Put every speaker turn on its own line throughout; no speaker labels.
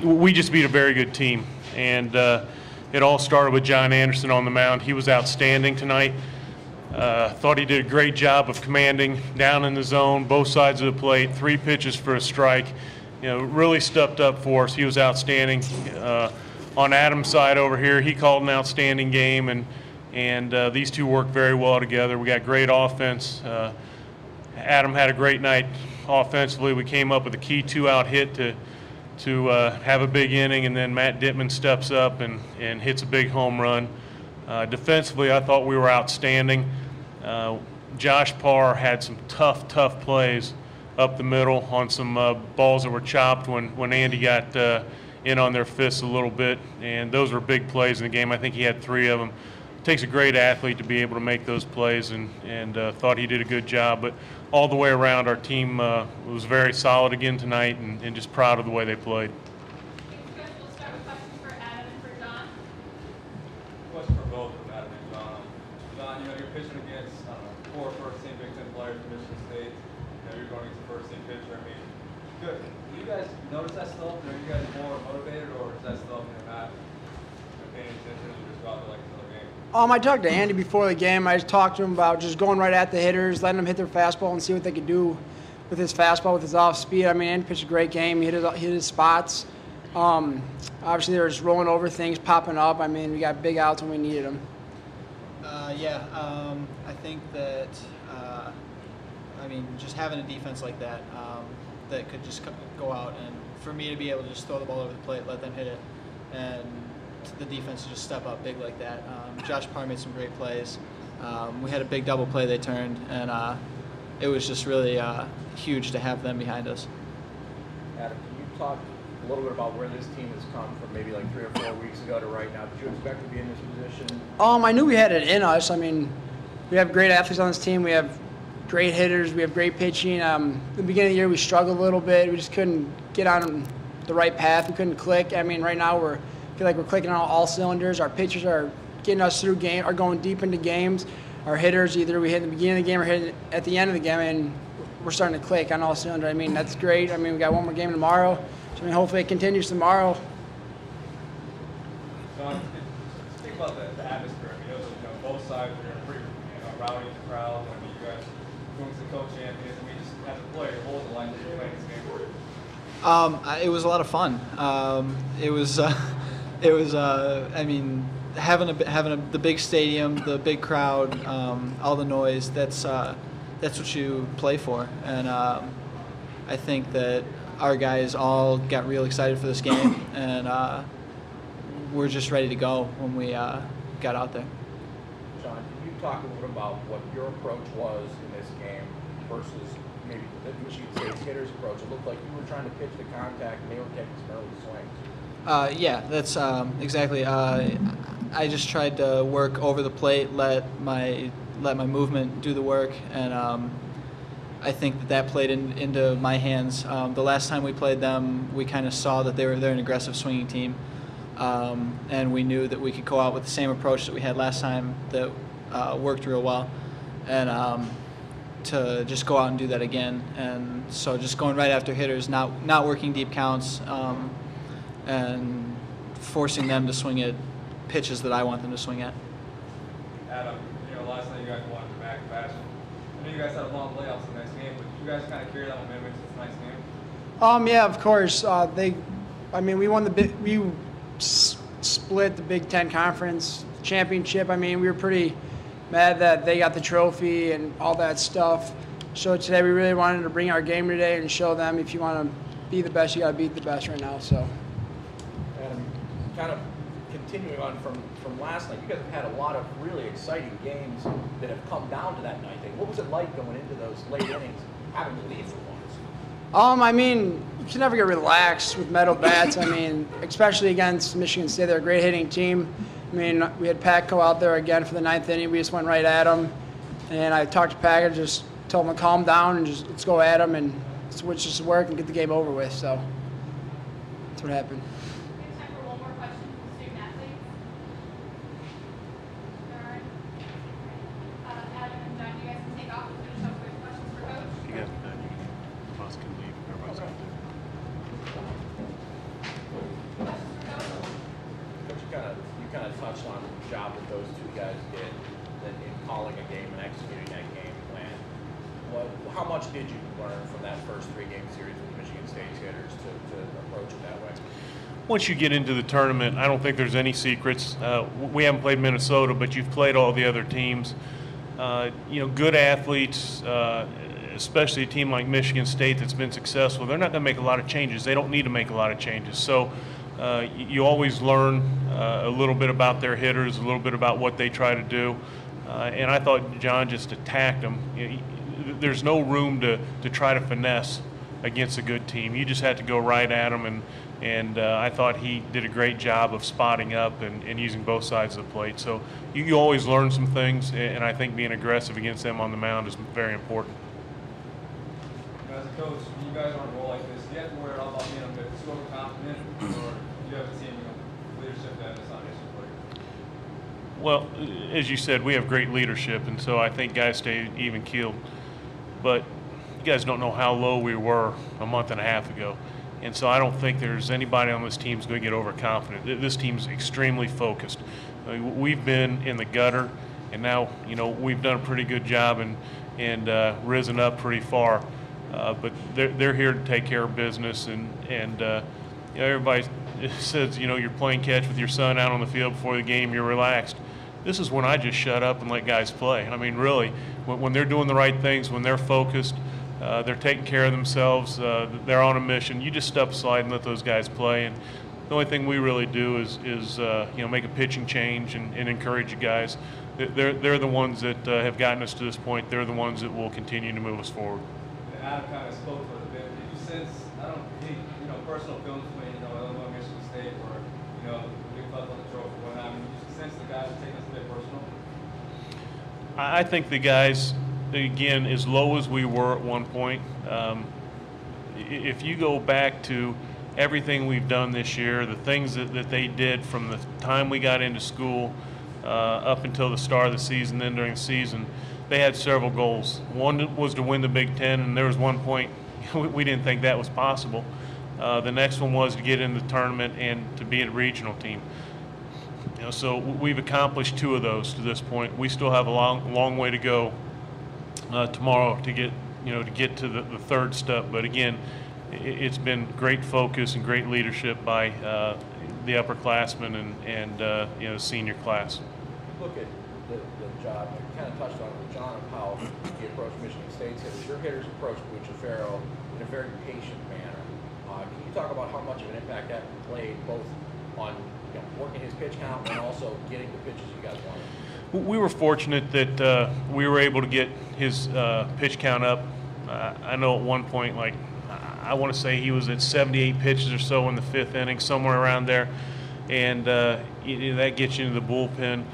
we just beat a very good team, and it all started with John Anderson on the mound. He was outstanding tonight. Thought he did a great job of commanding down in the zone, both sides of the plate, 3 pitches for a strike. Really stepped up for us. He was outstanding. On Adam's side over here, he called an outstanding game, and these two worked very well together. We got great offense. Adam had a great night offensively. We came up with a key 2-out hit to have a big inning, and then Matt Dittman steps up and hits a big home run. Defensively, I thought we were outstanding. Josh Parr had some tough plays up the middle on some balls that were chopped when Andy got in on their fists a little bit, and those were big plays in the game. I think he had 3 of them. It takes a great athlete to be able to make those plays, and thought he did a good job. But all the way around, our team was very solid again tonight, and just proud of the way they played.
We'll start with questions for Adam and for John.
Question for both of Adam and John. John, you're pitching against 4 first-team Big Ten players from Michigan State. You're going against a first-team pitcher. I mean, good. Do you guys notice that stuff? Are you guys more motivated, or is that stuff not paying attention and just go out there like another game?
I talked to Andy before the game. I just talked to him about just going right at the hitters, letting them hit their fastball and see what they could do with his fastball, with his off speed. I mean, Andy pitched a great game. He hit his spots. Obviously, they were just rolling over things, popping up. I mean, we got big outs when we needed them.
I think that, just having a defense like that that could just go out, and for me to be able to just throw the ball over the plate, let them hit it, and the defense to just step up big like that. Josh Parr made some great plays. We had a big double play they turned, and it was just really huge to have them behind us.
Adam, can you talk a little bit about where this team has come from maybe like 3 or 4 weeks ago to right now? Did you expect to be in this position?
I knew we had it in us. I mean, we have great athletes on this team. We have great hitters. We have great pitching. At the beginning of the year, we struggled a little bit. We just couldn't get on the right path. We couldn't click. I mean, right now I feel like we're clicking on all cylinders. Our pitchers are getting us through game, are going deep into games. Our hitters, either we hit in the beginning of the game or hit at the end of the game, and we're starting to click on all cylinders. I mean, that's great. I mean, we got one more game tomorrow. So, hopefully it continues tomorrow.
John, speak about the atmosphere. I mean, both sides are pretty rowdy in the crowd. I mean, you guys going to the co-champions. I mean, just as a player, what was it like to play this game?
It was a lot of fun. Having the big stadium, the big crowd, all the noise. That's what you play for, and I think that our guys all got real excited for this game, and we're just ready to go when we got out there.
John, can you talk a little bit about what your approach was in this game versus maybe the Michigan State's hitters' approach? It looked like you were trying to pitch the contact and they were taking some early swings.
Yeah, that's exactly. I just tried to work over the plate, let my movement do the work, and I think that played into my hands. The last time we played them, we kind of saw that they're an aggressive swinging team, and we knew that we could go out with the same approach that we had last time that worked real well, and to just go out and do that again. And so just going right after hitters, not working deep counts, and forcing them to swing at pitches that I want them to swing at.
Adam, last night you guys won in back fashion. I know you guys had a long layouts in the next game, but did you guys kind of carry that momentum into this nice game?
Yeah, of course. We won we split the Big Ten Conference championship. I mean, we were pretty mad that they got the trophy and all that stuff. So today we really wanted to bring our game today and show them if you want to be the best, you got to beat the best right now. So.
Adam, kind of continuing on from last night, you guys have had a lot of really exciting games that have come down to that night. What was it like going into those late innings, having to lead for once?
You can never get relaxed with metal bats. Especially against Michigan State, they're a great hitting team. We had Patco out there again for the 9th inning. We just went right at him, and I talked to Packer, just told him to calm down and just let's go at him and switch this to work and get the game over with. So that's what happened.
We have time for one more question from the student athletes. All right. Adam and John, you guys can take off and finish up with questions for Coach.
You got that. Boss can leave. Everybody's got to do it.
touched on the job that those two guys did in calling a game and executing that game plan. How much did you learn from that first 3-game series with Michigan State's hitters to approach it that way?
Once you get into the tournament, I don't think there's any secrets. We haven't played Minnesota, but you've played all the other teams. Good athletes, especially a team like Michigan State that's been successful, they're not going to make a lot of changes. They don't need to make a lot of changes. So you always learn a little bit about their hitters, a little bit about what they try to do. And I thought John just attacked them. There's no room to try to finesse against a good team. You just had to go right at them, and I thought he did a great job of spotting up and using both sides of the plate. So you always learn some things, and I think being aggressive against them on the mound is very important.
As a coach, when you guys are on a roll like this, do you have to worry at all about being a bit too overconfident, or do you have a team, leadership that is not issue for you?
Well, as you said, we have great leadership, and so I think guys stay even keeled. But you guys don't know how low we were a month and a half ago. And so I don't think there's anybody on this team who's going to get overconfident. This team's extremely focused. We've been in the gutter, and now we've done a pretty good job and risen up pretty far. But they're here to take care of business, and everybody says you're playing catch with your son out on the field before the game, you're relaxed. This is when I just shut up and let guys play. I mean, really, when they're doing the right things, when they're focused, they're taking care of themselves, they're on a mission, you just step aside and let those guys play. And the only thing we really do is make a pitching change and encourage you guys. They're the ones that have gotten us to this point. They're the ones that will continue to move us forward.
And Adam kind of spoke for it a bit. Did you sense, I don't think, personal feelings between, Illinois, Michigan State, or, big club on the trophy, whatnot? I mean, did you sense the guys are taking this a bit personal?
I think the guys, again, as low as we were at one point, if you go back to everything we've done this year, the things that they did from the time we got into school up until the start of the season, then during the season, they had several goals. One was to win the Big Ten, and there was one point we didn't think that was possible. The next one was to get in the tournament and to be a regional team. So we've accomplished 2 of those to this point. We still have a long way to go tomorrow to get to the 3rd step. But again, it's been great focus and great leadership by the upperclassmen and the senior class.
Look at the job. You kind of touched on it with John of how he approached Michigan State's hitters. Your hitters approached Bucciferro in a very patient manner. Can you talk about how much of an impact that played both on working his pitch count and also getting the pitches you guys wanted?
We were fortunate that we were able to get his pitch count up. I know at one point, I want to say he was at 78 pitches or so in the 5th inning, somewhere around there, and that gets you into the bullpen.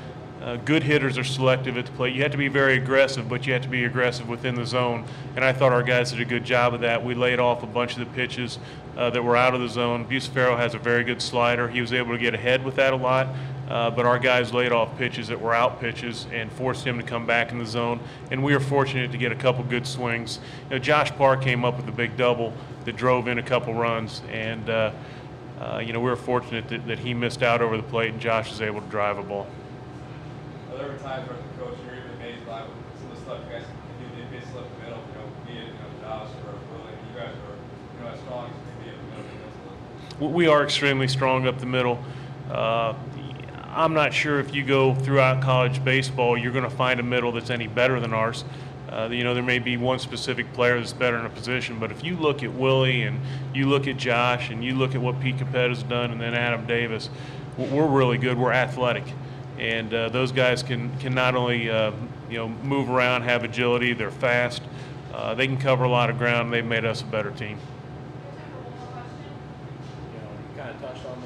Good hitters are selective at the plate. You have to be very aggressive, but you have to be aggressive within the zone, and I thought our guys did a good job of that. We laid off a bunch of the pitches that were out of the zone. Bucciferro has a very good slider. He was able to get ahead with that a lot, but our guys laid off pitches that were out pitches and forced him to come back in the zone, and we were fortunate to get a couple good swings. Josh Parr came up with a big double that drove in a couple runs, and we were fortunate that he missed out over the plate and Josh was able to drive a ball.
There were times where the coach, you're even amazed by some of the stuff you guys can do. They basically left the middle, be it Josh or Willie. You guys are as strong as you can be in the middle. We
are extremely strong up the middle. I'm not sure if you go throughout college baseball, you're going to find a middle that's any better than ours. There may be one specific player that's better in a position, but if you look at Willie and you look at Josh and you look at what Pete Capetta has done and then Adam Davis, we're really good. We're athletic. And those guys can not only move around, have agility, they're fast, they can cover a lot of ground. They've made us a better team.
You kind of touched on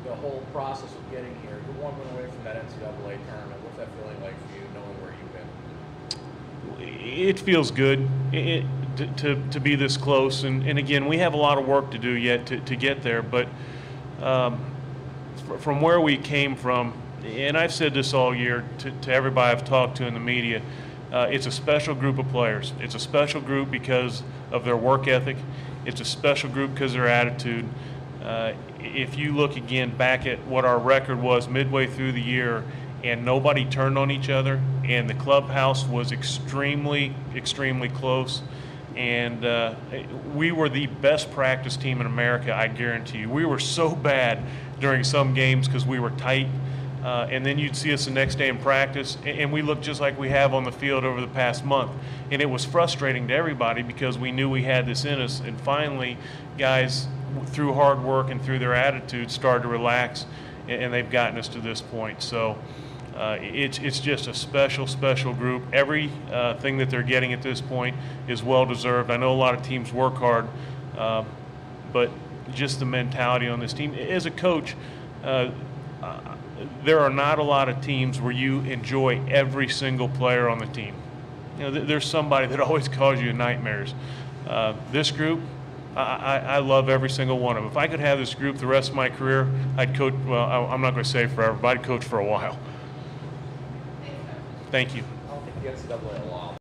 the whole process of getting here. You're 1 win away from that NCAA tournament. What's that feeling like for you, knowing where you've been?
It feels good to be this close, and again, we have a lot of work to do yet to get there. But from where we came from. And I've said this all year to everybody I've talked to in the media, it's a special group of players. It's a special group because of their work ethic. It's a special group because of their attitude. If you look again back at what our record was midway through the year, and nobody turned on each other, and the clubhouse was extremely, extremely close, and we were the best practice team in America, I guarantee you. We were so bad during some games because we were tight, and then you'd see us the next day in practice, and we looked just like we have on the field over the past month. And it was frustrating to everybody because we knew we had this in us, and finally, guys, through hard work and through their attitude, started to relax, and they've gotten us to this point. So it's just a special, special group. Every thing that they're getting at this point is well-deserved. I know a lot of teams work hard, but just the mentality on this team. As a coach, there are not a lot of teams where you enjoy every single player on the team. You know, there's somebody that always causes you nightmares. This group, I love every single one of them. If I could have this group the rest of my career, I'd coach, well, I'm not going to say forever, but I'd coach for a while. Thank you.
I don't think the NCAA will allow